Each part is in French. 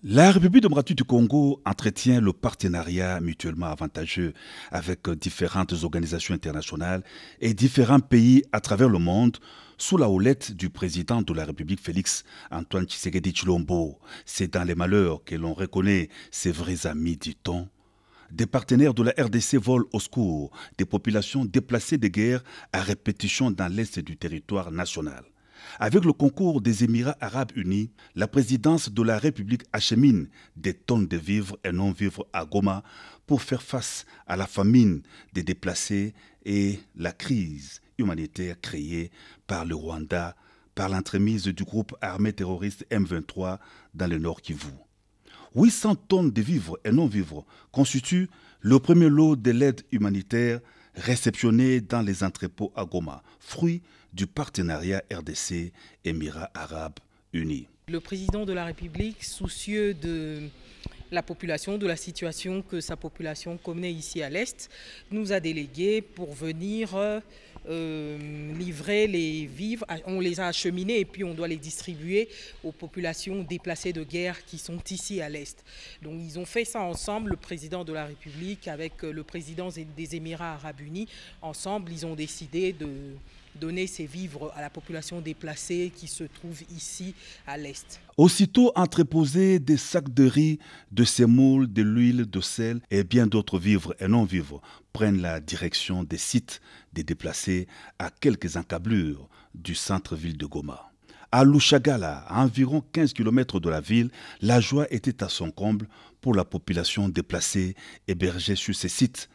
La République démocratique du Congo entretient le partenariat mutuellement avantageux avec différentes organisations internationales et différents pays à travers le monde sous la houlette du président de la République Félix Antoine Tshisekedi Tshilombo. C'est dans les malheurs que l'on reconnaît ses vrais amis, dit-on. Des partenaires de la RDC volent au secours des populations déplacées de guerre à répétition dans l'est du territoire national. Avec le concours des Émirats arabes unis, la présidence de la République achemine des tonnes de vivres et non-vivres à Goma pour faire face à la famine des déplacés et la crise humanitaire créée par le Rwanda par l'entremise du groupe armé terroriste M23 dans le Nord Kivu. 800 tonnes de vivres et non-vivres constituent le premier lot de l'aide humanitaire réceptionnée dans les entrepôts à Goma, fruit du partenariat RDC Émirats arabes unis. Le président de la République, soucieux de la population, de la situation que sa population connaît ici à l'Est, nous a délégués pour venir livrer les vivres. On les a acheminés et puis on doit les distribuer aux populations déplacées de guerre qui sont ici à l'Est. Donc ils ont fait ça ensemble, le président de la République avec le président des Émirats arabes unis. Ensemble, ils ont décidé de donner ces vivres à la population déplacée qui se trouve ici à l'Est. Aussitôt entreposés des sacs de riz, de semoule, de l'huile, de sel et bien d'autres vivres et non-vivres prennent la direction des sites des déplacés à quelques encablures du centre-ville de Goma. À Lushagala, à environ 15 km de la ville, la joie était à son comble pour la population déplacée hébergée sur ces sites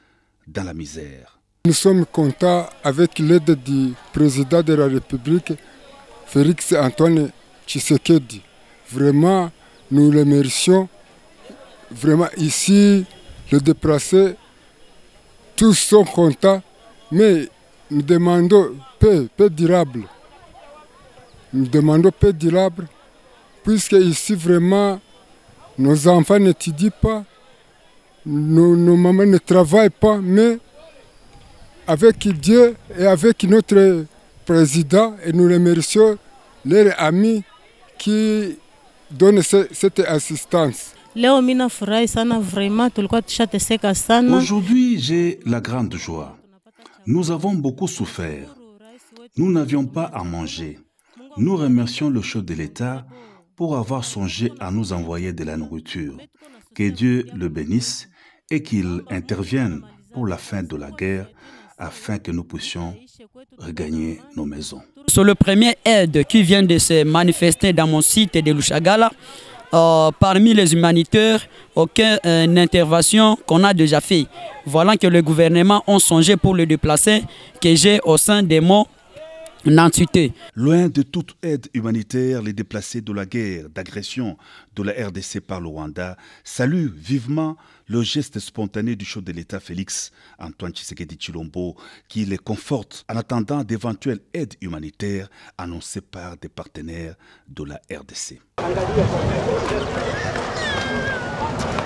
dans la misère. Nous sommes contents avec l'aide du président de la République, Félix Antoine Tshisekedi. Vraiment, nous le remercions. Vraiment, ici, les déplacés, tous sont contents, mais nous demandons paix durable. Nous demandons paix durable, puisque ici, vraiment, nos enfants n'étudient pas, nos mamans ne travaillent pas, mais avec Dieu et avec notre président, et nous remercions leurs amis qui donnent cette assistance. Aujourd'hui, j'ai la grande joie. Nous avons beaucoup souffert. Nous n'avions pas à manger. Nous remercions le chef de l'État pour avoir songé à nous envoyer de la nourriture. Que Dieu le bénisse et qu'il intervienne pour la fin de la guerre afin que nous puissions regagner nos maisons. C'est le premier aide qui vient de se manifester dans mon site de Lushagala. Parmi les humanitaires, aucune intervention qu'on a déjà fait. Voilà que le gouvernement a songé pour le déplacer que j'ai au sein de mon entité. Loin de toute aide humanitaire, les déplacés de la guerre, d'agression de la RDC par le Rwanda saluent vivement le geste spontané du chef de l'État Félix Antoine Tshisekedi Tshilombo qui les conforte en attendant d'éventuelles aides humanitaires annoncées par des partenaires de la RDC.